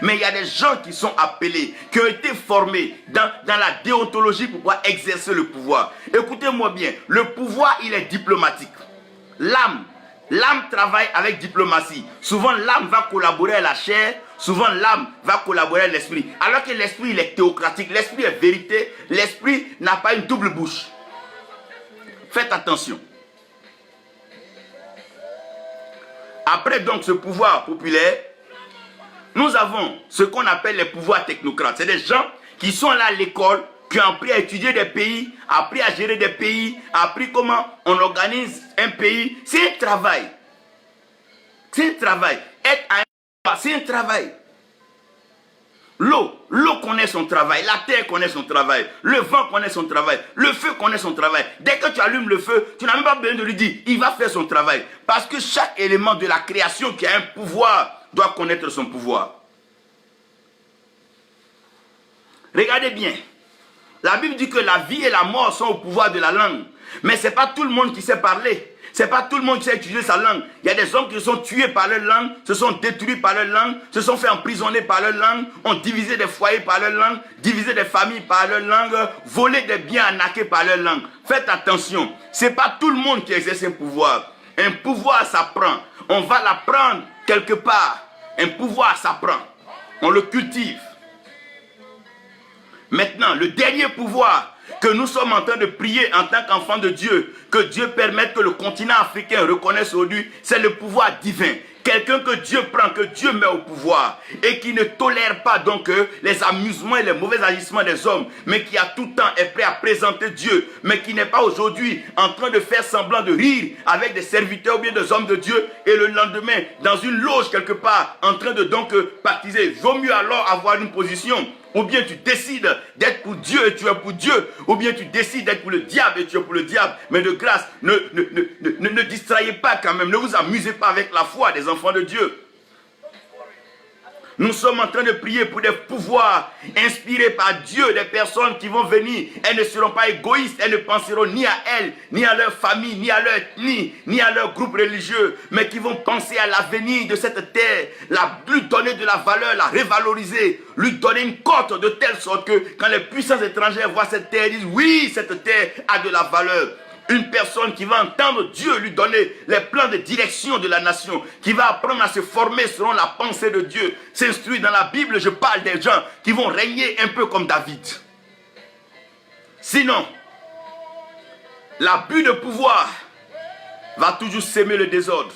Mais il y a des gens qui sont appelés, qui ont été formés dans la déontologie pour pouvoir exercer le pouvoir. Écoutez-moi bien, le pouvoir, il est diplomatique. L'âme travaille avec diplomatie. Souvent, l'âme va collaborer à la chair, souvent l'âme va collaborer à l'esprit. Alors que l'esprit, il est théocratique, l'esprit est vérité, l'esprit n'a pas une double bouche. Faites attention. Après donc ce pouvoir populaire, nous avons ce qu'on appelle les pouvoirs technocrates. C'est des gens qui sont là à l'école, qui ont appris à étudier des pays, appris à gérer des pays, appris comment on organise un pays. C'est un travail. C'est un travail. C'est un travail. L'eau connaît son travail, la terre connaît son travail, le vent connaît son travail, le feu connaît son travail. Dès que tu allumes le feu, tu n'as même pas besoin de lui dire, il va faire son travail. Parce que chaque élément de la création qui a un pouvoir doit connaître son pouvoir. Regardez bien. La Bible dit que la vie et la mort sont au pouvoir de la langue. Mais ce n'est pas tout le monde qui sait parler. Ce n'est pas tout le monde qui sait utiliser sa langue. Il y a des hommes qui se sont tués par leur langue, se sont détruits par leur langue, se sont fait emprisonner par leur langue, ont divisé des foyers par leur langue, divisé des familles par leur langue, volé des biens arnaqués par leur langue. Faites attention. Ce n'est pas tout le monde qui exerce un pouvoir. Un pouvoir s'apprend. On va l'apprendre quelque part. Un pouvoir s'apprend. On le cultive. Maintenant, le dernier pouvoir que nous sommes en train de prier en tant qu'enfants de Dieu, que Dieu permette que le continent africain reconnaisse aujourd'hui, c'est le pouvoir divin. Quelqu'un que Dieu prend, que Dieu met au pouvoir et qui ne tolère pas donc les amusements et les mauvais agissements des hommes, mais qui à tout temps est prêt à présenter Dieu, mais qui n'est pas aujourd'hui en train de faire semblant de rire avec des serviteurs ou bien des hommes de Dieu et le lendemain dans une loge quelque part en train de donc baptiser. Vaut mieux alors avoir une position. Ou bien tu décides d'être pour Dieu et tu es pour Dieu. Ou bien tu décides d'être pour le diable et tu es pour le diable. Mais de grâce, ne distrayez pas quand même. Ne vous amusez pas avec la foi des enfants de Dieu. Nous sommes en train de prier pour des pouvoirs inspirés par Dieu, des personnes qui vont venir. Elles ne seront pas égoïstes, elles ne penseront ni à elles, ni à leur famille, ni à leur ethnie, ni à leur groupe religieux, mais qui vont penser à l'avenir de cette terre, lui donner de la valeur, la revaloriser, lui donner une cote de telle sorte que quand les puissances étrangères voient cette terre, ils disent oui, cette terre a de la valeur. Une personne qui va entendre Dieu lui donner les plans de direction de la nation, qui va apprendre à se former selon la pensée de Dieu, s'instruire dans la Bible. Je parle des gens qui vont régner un peu comme David. Sinon, l'abus de pouvoir va toujours s'aimer le désordre.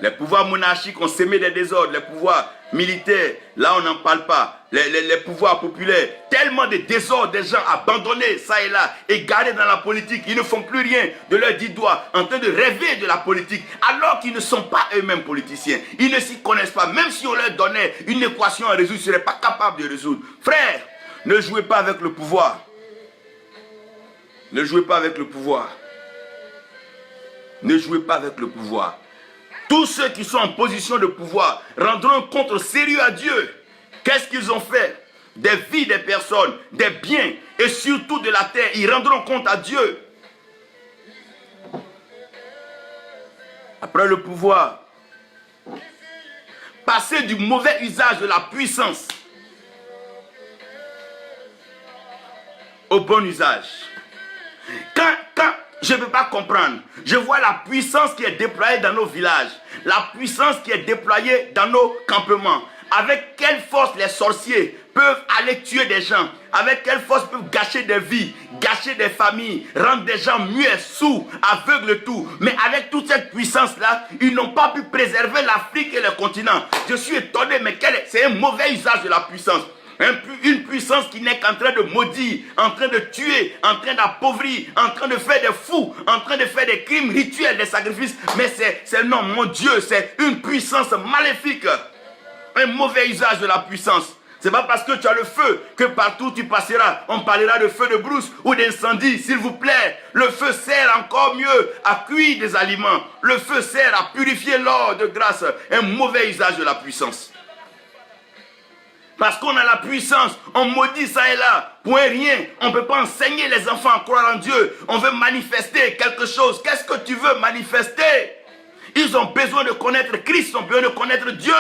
Les pouvoirs monarchiques ont sémé des désordres, les pouvoirs militaires, là on n'en parle pas. Les pouvoirs populaires, tellement de désordres, des gens abandonnés, ça et là, égarés dans la politique, ils ne font plus rien de leurs 10 doigts, en train de rêver de la politique, alors qu'ils ne sont pas eux-mêmes politiciens. Ils ne s'y connaissent pas, même si on leur donnait une équation à résoudre, ils ne seraient pas capables de résoudre. Frère, ne jouez pas avec le pouvoir. Ne jouez pas avec le pouvoir. Ne jouez pas avec le pouvoir. Tous ceux qui sont en position de pouvoir rendront un compte sérieux à Dieu. Qu'est-ce qu'ils ont fait? Des vies des personnes, des biens et surtout de la terre. Ils rendront compte à Dieu. Après le pouvoir, passer du mauvais usage de la puissance au bon usage. Quand je ne peux pas comprendre, je vois la puissance qui est déployée dans nos villages, la puissance qui est déployée dans nos campements. Avec quelle force les sorciers peuvent aller tuer des gens, avec quelle force ils peuvent gâcher des vies, gâcher des familles, rendre des gens muets, sourds, aveugles, tout. Mais avec toute cette puissance-là, ils n'ont pas pu préserver l'Afrique et le continent. Je suis étonné, mais c'est un mauvais usage de la puissance. Une puissance qui n'est qu'en train de maudire, en train de tuer, en train d'appauvrir, en train de faire des fous, en train de faire des crimes rituels, des sacrifices. Mais c'est non, mon Dieu, c'est une puissance maléfique. Un mauvais usage de la puissance. C'est pas parce que tu as le feu que partout tu passeras, on parlera de feu de brousse ou d'incendie. S'il vous plaît, le feu sert encore mieux à cuire des aliments. Le feu sert à purifier l'or de grâce. Un mauvais usage de la puissance. Parce qu'on a la puissance, on maudit ça et là, pour rien. On ne peut pas enseigner les enfants à croire en Dieu. On veut manifester quelque chose. Qu'est-ce que tu veux manifester? Ils ont besoin de connaître Christ, ils ont besoin de connaître Dieu.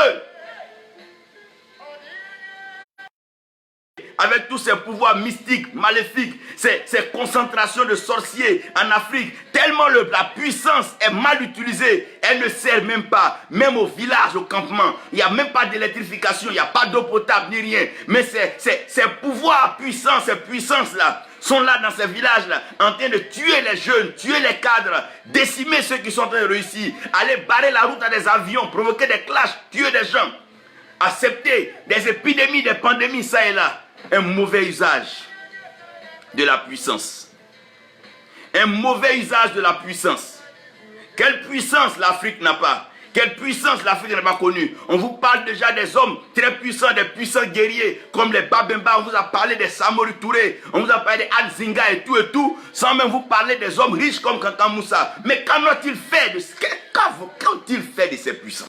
Avec tous ces pouvoirs mystiques, maléfiques, ces concentrations de sorciers en Afrique, tellement la puissance est mal utilisée, elle ne sert même pas, même au village, au campement. Il n'y a même pas d'électrification, il n'y a pas d'eau potable ni rien. Mais ces pouvoirs puissants, ces puissances-là, sont là dans ces villages-là, en train de tuer les jeunes, tuer les cadres, décimer ceux qui sont en train de réussir, aller barrer la route à des avions, provoquer des clashs, tuer des gens, accepter des épidémies, des pandémies, ça et là. Un mauvais usage de la puissance. Un mauvais usage de la puissance. Quelle puissance l'Afrique n'a pas? Quelle puissance l'Afrique n'a pas connue? On vous parle déjà des hommes très puissants, des puissants guerriers, comme les Babemba. On vous a parlé des Samori Touré. On vous a parlé des Adzinga et tout, sans même vous parler des hommes riches comme Kankan Moussa. Mais qu'ont-ils fait de ces puissances?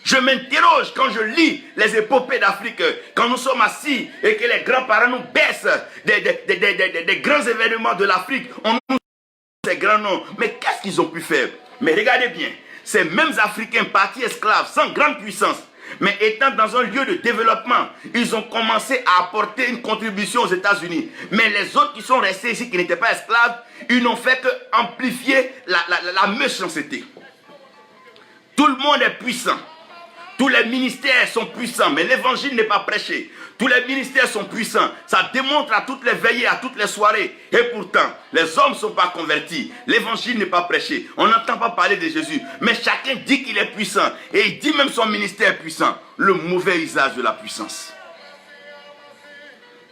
Je m'interroge quand je lis les épopées d'Afrique, quand nous sommes assis et que les grands-parents nous baissent des grands événements de l'Afrique, on nous dit ces grands noms. Mais qu'est-ce qu'ils ont pu faire? Mais regardez bien, ces mêmes Africains partis esclaves, sans grande puissance, mais étant dans un lieu de développement, ils ont commencé à apporter une contribution aux États-Unis. Mais les autres qui sont restés ici, qui n'étaient pas esclaves, ils n'ont fait qu'amplifier la méchanceté. Tout le monde est puissant. Tous les ministères sont puissants, mais l'évangile n'est pas prêché. Tous les ministères sont puissants. Ça démontre à toutes les veillées, à toutes les soirées. Et pourtant, les hommes ne sont pas convertis. L'évangile n'est pas prêché. On n'entend pas parler de Jésus. Mais chacun dit qu'il est puissant. Et il dit même son ministère est puissant. Le mauvais usage de la puissance.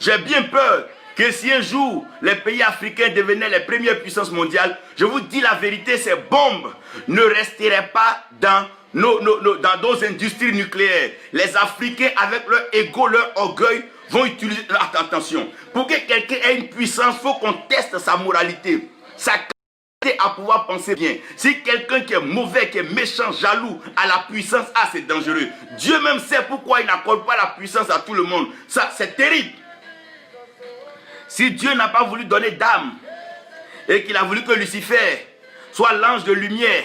J'ai bien peur que si un jour les pays africains devenaient les premières puissances mondiales, je vous dis la vérité, ces bombes ne resteraient pas dans nos industries nucléaires. Les Africains, avec leur ego, leur orgueil, vont utiliser... Attention, pour que quelqu'un ait une puissance, il faut qu'on teste sa moralité, sa à pouvoir penser bien. Si quelqu'un qui est mauvais, qui est méchant, jaloux, a la puissance, c'est dangereux. Dieu même sait pourquoi il n'accorde pas la puissance à tout le monde. Ça, c'est terrible. Si Dieu n'a pas voulu donner d'âme et qu'il a voulu que Lucifer soit l'ange de lumière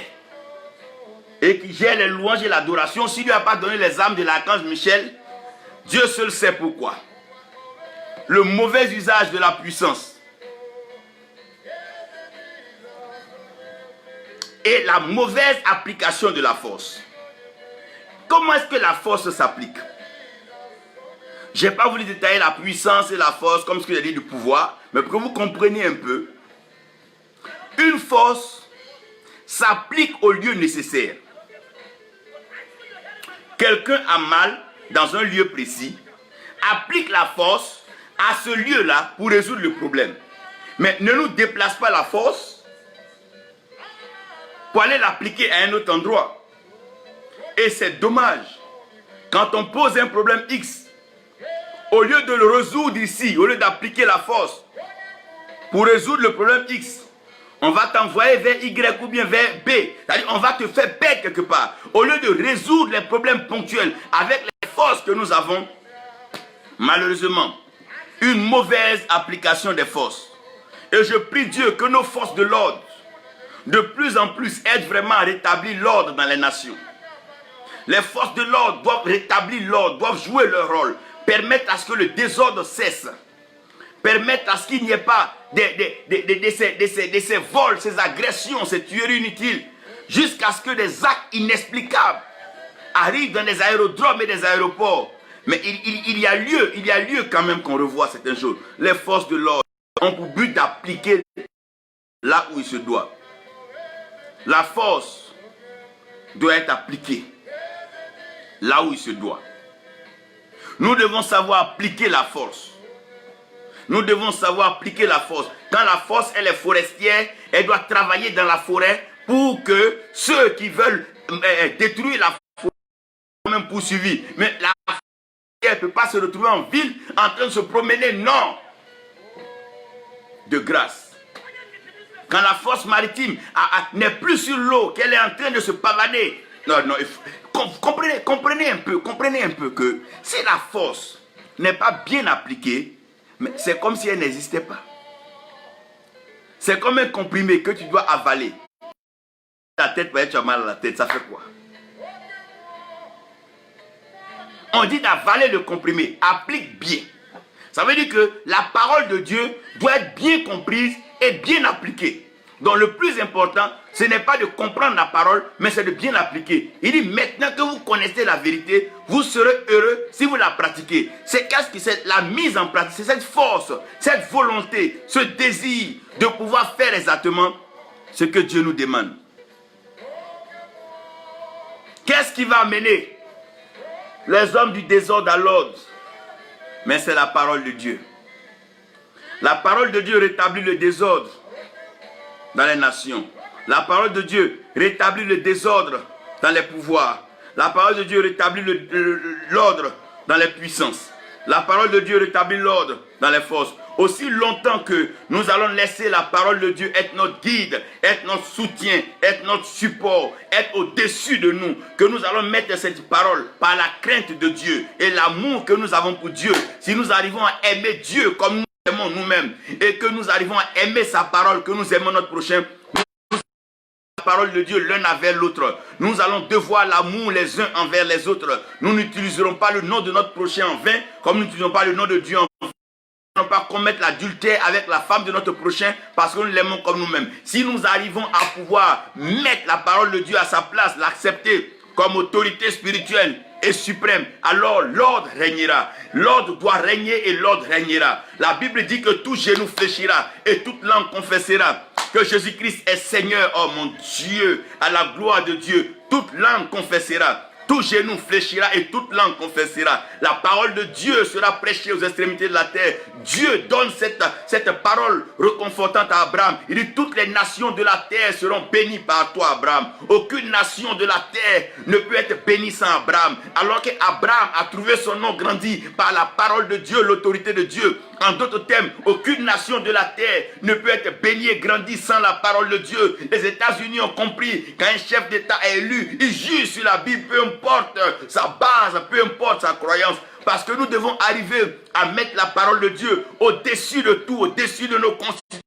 et qu'il gère les louanges et l'adoration, s'il ne lui a pas donné les âmes de l'archange Michel, Dieu seul sait pourquoi. Le mauvais usage de la puissance et la mauvaise application de la force. Comment est-ce que la force s'applique? Je n'ai pas voulu détailler la puissance et la force comme ce que j'ai dit du pouvoir, mais pour que vous compreniez un peu, une force s'applique au lieu nécessaire. Quelqu'un a mal dans un lieu précis, applique la force à ce lieu-là pour résoudre le problème. Mais ne nous déplace pas la force pour aller l'appliquer à un autre endroit. Et c'est dommage. Quand on pose un problème X, au lieu de le résoudre ici, au lieu d'appliquer la force pour résoudre le problème X, on va t'envoyer vers Y ou bien vers B. C'est-à-dire on va te faire perdre quelque part. Au lieu de résoudre les problèmes ponctuels avec les forces que nous avons, malheureusement, une mauvaise application des forces. Et je prie Dieu que nos forces de l'ordre, de plus en plus, aident vraiment à rétablir l'ordre dans les nations. Les forces de l'ordre doivent rétablir l'ordre, doivent jouer leur rôle, permettre à ce que le désordre cesse, permettre à ce qu'il n'y ait pas de ces vols, ces agressions, ces tueries inutiles, jusqu'à ce que des actes inexplicables arrivent dans les aérodromes et des aéroports. Mais il y a lieu quand même qu'on revoie certaines choses. Les forces de l'ordre ont pour but d'appliquer là où il se doit. La force doit être appliquée là où il se doit. Nous devons savoir appliquer la force. Nous devons savoir appliquer la force. Quand la force, elle est forestière, elle doit travailler dans la forêt pour que ceux qui veulent détruire la forêt soient même poursuivis. Mais la forêt, elle ne peut pas se retrouver en ville en train de se promener, non. De grâce. Quand la force maritime n'est plus sur l'eau, qu'elle est en train de se pavaner. Non, comprenez un peu que si la force n'est pas bien appliquée, c'est comme si elle n'existait pas. C'est comme un comprimé que tu dois avaler. Ta tête, tu as mal à la tête, ça fait quoi? On dit d'avaler le comprimé, applique bien. Ça veut dire que la parole de Dieu doit être bien comprise et bien appliquée. Donc le plus important, ce n'est pas de comprendre la parole, mais c'est de bien l'appliquer. Il dit maintenant que vous connaissez la vérité, vous serez heureux si vous la pratiquez. C'est la mise en pratique, c'est cette force, cette volonté, ce désir de pouvoir faire exactement ce que Dieu nous demande. Qu'est-ce qui va amener les hommes du désordre à l'ordre? Mais c'est la parole de Dieu. La parole de Dieu rétablit le désordre dans les nations. La parole de Dieu rétablit le désordre dans les pouvoirs. La parole de Dieu rétablit l'ordre dans les puissances. La parole de Dieu rétablit l'ordre dans les forces. Aussi longtemps que nous allons laisser la parole de Dieu être notre guide, être notre soutien, être notre support, être au-dessus de nous, que nous allons mettre cette parole par la crainte de Dieu et l'amour que nous avons pour Dieu. Si nous arrivons à aimer Dieu comme nous aimons nous-mêmes et que nous arrivons à aimer sa parole, que nous aimons notre prochain, la parole de Dieu l'un envers l'autre. Nous allons devoir l'amour les uns envers les autres. Nous n'utiliserons pas le nom de notre prochain en vain, comme nous n'utilisons pas le nom de Dieu en vain. Nous n'allons pas commettre l'adultère avec la femme de notre prochain parce que nous l'aimons comme nous-mêmes. Si nous arrivons à pouvoir mettre la parole de Dieu à sa place, l'accepter comme autorité spirituelle et suprême, alors l'ordre régnera. L'ordre doit régner et l'ordre régnera. La Bible dit que tout genou fléchira et toute langue confessera que Jésus-Christ est Seigneur. Oh mon Dieu, à la gloire de Dieu, toute langue confessera. Tout genou fléchira et toute langue confessera. La parole de Dieu sera prêchée aux extrémités de la terre. Dieu donne cette parole réconfortante à Abraham. Il dit toutes les nations de la terre seront bénies par toi, Abraham. Aucune nation de la terre ne peut être bénie sans Abraham. Alors qu'Abraham a trouvé son nom grandi par la parole de Dieu, l'autorité de Dieu. En d'autres termes, aucune nation de la terre ne peut être bénie et grandie sans la parole de Dieu. Les États-Unis ont compris qu'un chef d'État est élu, il juge sur la Bible, peu importe sa base, peu importe sa croyance. Parce que nous devons arriver à mettre la parole de Dieu au-dessus de tout, au-dessus de nos constitutions,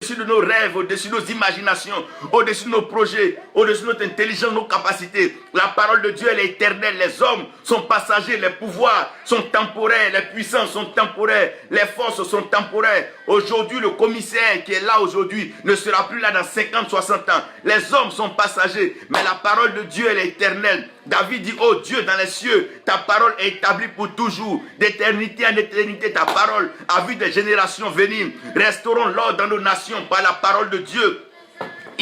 au-dessus de nos rêves, au-dessus de nos imaginations, au-dessus de nos projets, au-dessus de notre intelligence, nos capacités. La parole de Dieu, elle est éternelle. Les hommes sont passagers, les pouvoirs sont temporaires, les puissances sont temporaires, les forces sont temporaires. Aujourd'hui, le commissaire qui est là aujourd'hui ne sera plus là dans 50, 60 ans. Les hommes sont passagers, mais la parole de Dieu, elle est éternelle. David dit, oh Dieu, dans les cieux, ta parole est établie pour toujours. D'éternité en éternité, ta parole, à vue des générations venir. Restaurons l'ordre dans nos nations par la parole de Dieu.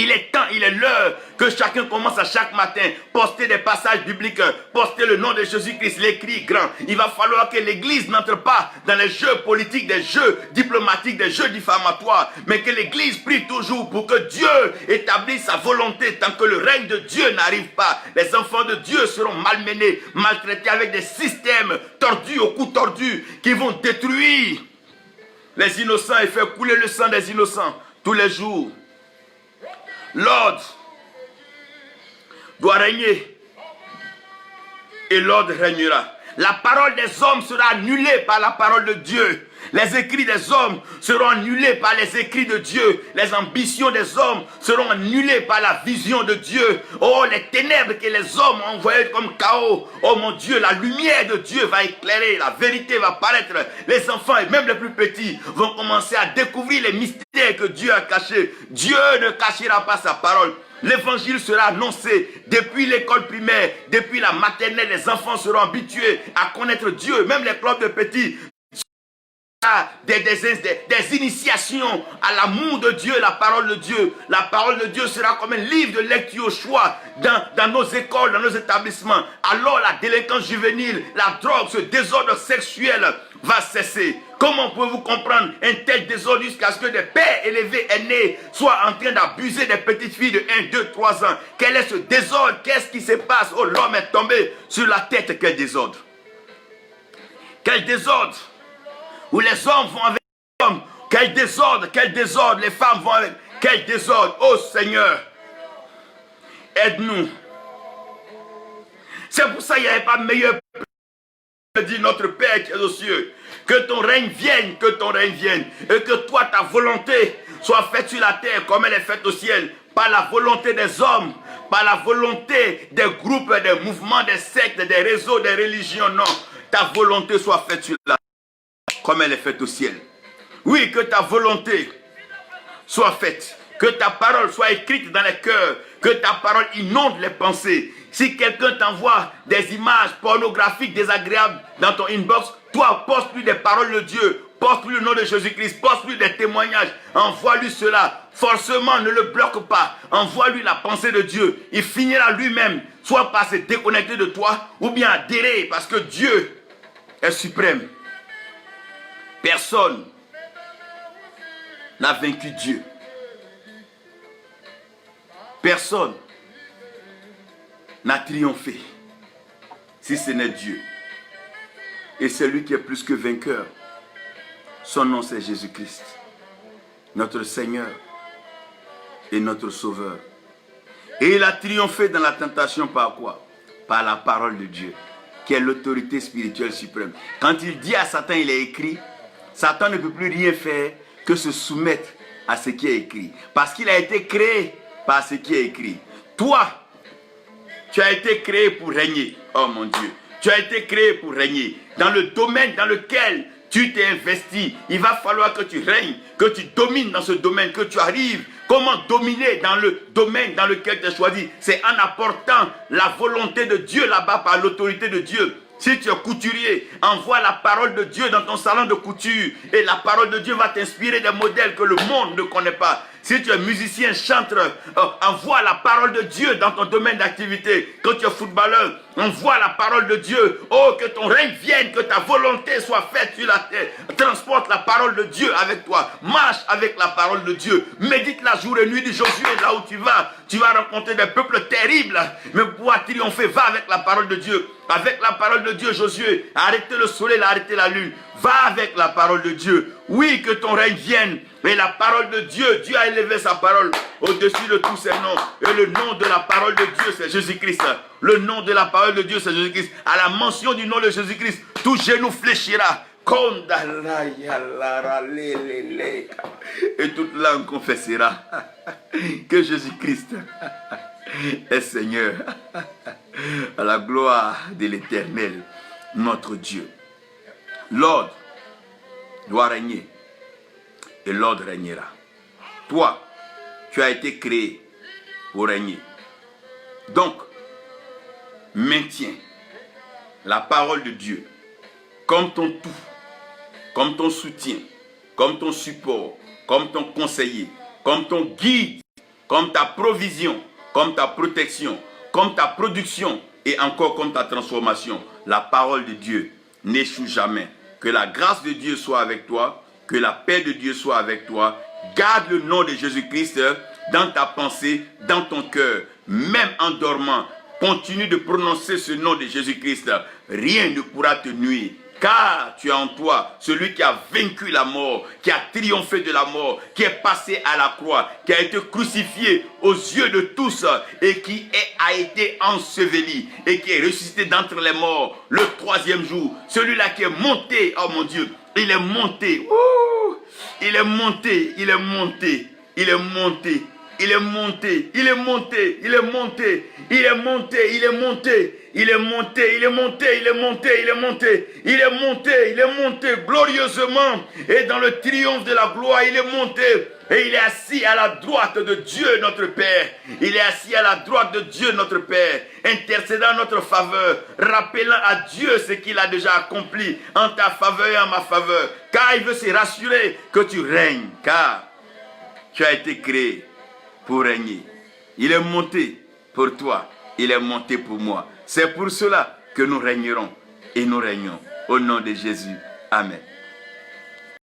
Il est temps, il est l'heure que chacun commence à chaque matin poster des passages bibliques, poster le nom de Jésus-Christ, l'écrit grand. Il va falloir que l'Église n'entre pas dans les jeux politiques, des jeux diplomatiques, des jeux diffamatoires, mais que l'Église prie toujours pour que Dieu établisse sa volonté tant que le règne de Dieu n'arrive pas. Les enfants de Dieu seront malmenés, maltraités avec des systèmes tordus, au cou tordu, qui vont détruire les innocents et faire couler le sang des innocents tous les jours. L'ordre doit régner et l'ordre régnera. La parole des hommes sera annulée par la parole de Dieu. Les écrits des hommes seront annulés par les écrits de Dieu. Les ambitions des hommes seront annulées par la vision de Dieu. Oh, les ténèbres que les hommes ont envoyées comme chaos. Oh mon Dieu, la lumière de Dieu va éclairer. La vérité va paraître. Les enfants et même les plus petits vont commencer à découvrir les mystères que Dieu a cachés. Dieu ne cachera pas sa parole. L'évangile sera annoncé depuis l'école primaire, depuis la maternelle. Les enfants seront habitués à connaître Dieu. Même les clubs de petits. Des initiations à l'amour de Dieu, la parole de Dieu. La parole de Dieu sera comme un livre de lecture au choix dans nos écoles, dans nos établissements. Alors la délinquance juvénile, la drogue, ce désordre sexuel va cesser. Comment pouvez-vous comprendre un tel désordre jusqu'à ce que des pères élevés aînés soient en train d'abuser des petites filles de 1, 2, 3 ans? Quel est ce désordre? Qu'est-ce qui se passe? Oh, l'homme est tombé sur la tête. Quel désordre! Quel désordre! Où les hommes vont avec les hommes. Quel désordre, les femmes vont avec. Quel désordre, oh Seigneur, aide-nous. C'est pour ça qu'il n'y avait pas meilleur dit notre Père qui est aux cieux. Que ton règne vienne, et que toi, ta volonté soit faite sur la terre comme elle est faite au ciel. Pas la volonté des hommes, pas la volonté des groupes, des mouvements, des sectes, des réseaux, des religions, non. Ta volonté soit faite sur la terre comme elle est faite au ciel. Oui, que ta volonté soit faite. Que ta parole soit écrite dans les cœurs. Que ta parole inonde les pensées. Si quelqu'un t'envoie des images pornographiques désagréables dans ton inbox, toi, poste-lui des paroles de Dieu. Poste-lui le nom de Jésus-Christ. Poste-lui des témoignages. Envoie-lui cela. Forcément, ne le bloque pas. Envoie-lui la pensée de Dieu. Il finira lui-même, soit par se déconnecter de toi, ou bien adhérer, parce que Dieu est suprême. Personne n'a vaincu Dieu. Personne n'a triomphé si ce n'est Dieu. Et c'est lui qui est plus que vainqueur. Son nom c'est Jésus-Christ, notre Seigneur et notre Sauveur. Et il a triomphé dans la tentation par quoi? Par la parole de Dieu, qui est l'autorité spirituelle suprême. Quand il dit à Satan, il est écrit, Satan ne peut plus rien faire que se soumettre à ce qui est écrit. Parce qu'il a été créé par ce qui est écrit. Toi, tu as été créé pour régner. Oh mon Dieu. Tu as été créé pour régner. Dans le domaine dans lequel tu t'es investi, il va falloir que tu règnes, que tu domines dans ce domaine, que tu arrives. Comment dominer dans le domaine dans lequel tu es choisi? C'est en apportant la volonté de Dieu là-bas par l'autorité de Dieu. Si tu es couturier, envoie la parole de Dieu dans ton salon de couture. Et la parole de Dieu va t'inspirer des modèles que le monde ne connaît pas. Si tu es musicien, chanteur, envoie la parole de Dieu dans ton domaine d'activité. Quand tu es footballeur, envoie la parole de Dieu. Oh, que ton règne vienne, que ta volonté soit faite sur la terre. Transporte la parole de Dieu avec toi. Marche avec la parole de Dieu. Médite la jour et nuit de Josué, là où tu vas rencontrer des peuples terribles. Mais pour pouvoir triompher, va avec la parole de Dieu. Avec la parole de Dieu, Josué a arrêté le soleil, a arrêté la lune. Va avec la parole de Dieu. Oui, que ton règne vienne. Mais la parole de Dieu, Dieu a élevé sa parole au-dessus de tous ses noms. Et le nom de la parole de Dieu, c'est Jésus-Christ. Le nom de la parole de Dieu, c'est Jésus-Christ. À la mention du nom de Jésus-Christ, tout genou fléchira. Et toute langue confessera que Jésus-Christ est Seigneur. À la gloire de l'Éternel, notre Dieu. L'ordre doit régner. Et l'ordre régnera. Toi, tu as été créé pour régner. Donc, maintiens la parole de Dieu comme ton tout, comme ton soutien, comme ton support, comme ton conseiller, comme ton guide, comme ta provision, comme ta protection, comme ta production et encore comme ta transformation. La parole de Dieu n'échoue jamais. Que la grâce de Dieu soit avec toi, que la paix de Dieu soit avec toi. Garde le nom de Jésus-Christ dans ta pensée, dans ton cœur. Même en dormant, continue de prononcer ce nom de Jésus-Christ. Rien ne pourra te nuire. Car tu as en toi celui qui a vaincu la mort, qui a triomphé de la mort, qui est passé à la croix, qui a été crucifié aux yeux de tous et qui a été enseveli et qui est ressuscité d'entre les morts le troisième jour. Celui-là qui est monté, oh mon Dieu, il est monté, il est monté, il est monté, il est monté. Il est monté, il est monté, il est monté, il est monté, il est monté, il est monté, il est monté, il est monté, il est monté, il est monté, il est monté glorieusement. Et dans le triomphe de la gloire, il est monté. Et il est assis à la droite de Dieu notre Père. Il est assis à la droite de Dieu notre Père, intercédant en notre faveur, rappelant à Dieu ce qu'il a déjà accompli en ta faveur et en ma faveur. Car il veut se rassurer que tu règnes, car tu as été créé pour régner. Il est monté pour toi, il est monté pour moi. C'est pour cela que nous régnerons et nous régnons. Au nom de Jésus. Amen.